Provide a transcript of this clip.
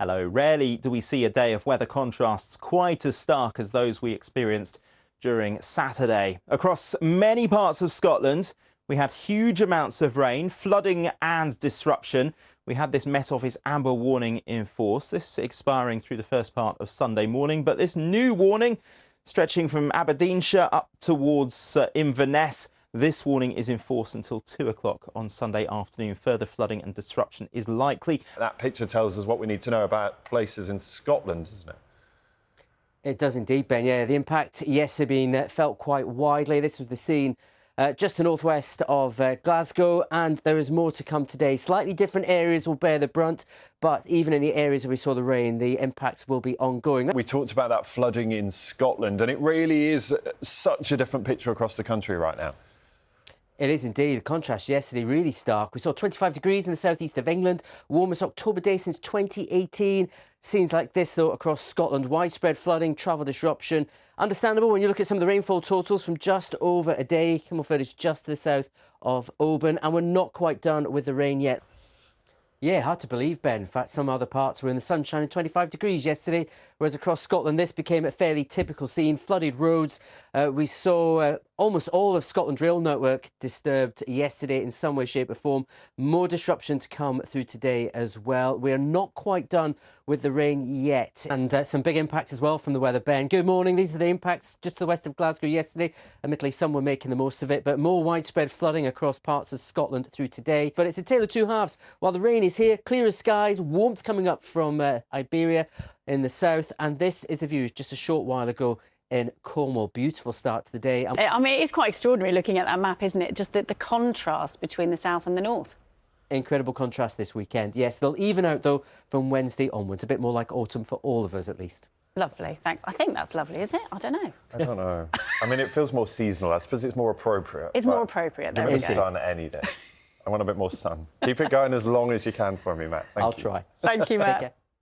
Hello. Rarely do we see a day of weather contrasts quite as stark as those we experienced during Saturday. Across many parts of Scotland, we had huge amounts of rain, flooding and disruption. We had this Met Office amber warning in force, this expiring through the first part of Sunday morning. But this new warning, stretching from Aberdeenshire up towards Inverness, this warning is in force until 2 o'clock on Sunday afternoon. Further flooding and disruption is likely. That picture tells us what we need to know about places in Scotland, doesn't it? It does indeed, Ben. Yeah, the impact yesterday being felt quite widely. This was the scene just to northwest of Glasgow, and there is more to come today. Slightly different areas will bear the brunt, but even in the areas where we saw the rain, the impacts will be ongoing. We talked about that flooding in Scotland, and it really is such a different picture across the country right now. It is indeed. The contrast yesterday really stark. We saw 25 degrees in the southeast of England, warmest October day since 2018. Scenes like this, though, across Scotland. Widespread flooding, travel disruption. Understandable when you look at some of the rainfall totals from just over a day. Kimmelford is just to the south of Oban, and we're not quite done with the rain yet. Yeah, hard to believe, Ben. In fact, some other parts were in the sunshine and 25 degrees yesterday, whereas across Scotland this became a fairly typical scene. Flooded roads. We saw almost all of Scotland's rail network disturbed yesterday in some way, shape or form. More disruption to come through today as well. We are not quite done with the rain yet. And some big impacts as well from the weather, Ben. Good morning. These are the impacts just to the west of Glasgow yesterday. Admittedly, some were making the most of it, but more widespread flooding across parts of Scotland through today. But it's a tale of two halves. While the rain is here, clear as skies, warmth coming up from Iberia in the south. And this is the view just a short while ago in Cornwall. Beautiful start to the day. I mean, it's quite extraordinary looking at that map, isn't it? Just the contrast between the south and the north. Incredible contrast this weekend. Yes, they'll even out, though, from Wednesday onwards. A bit more like autumn for all of us, at least. Lovely, thanks. I think that's lovely, isn't it? I don't know. I don't know. I mean, it feels more seasonal. I suppose it's more appropriate. It's more appropriate. Give me the sun any day. I want a bit more sun. Keep it going as long as you can for me, Matt. Thank you. I'll try. Thank you, Matt.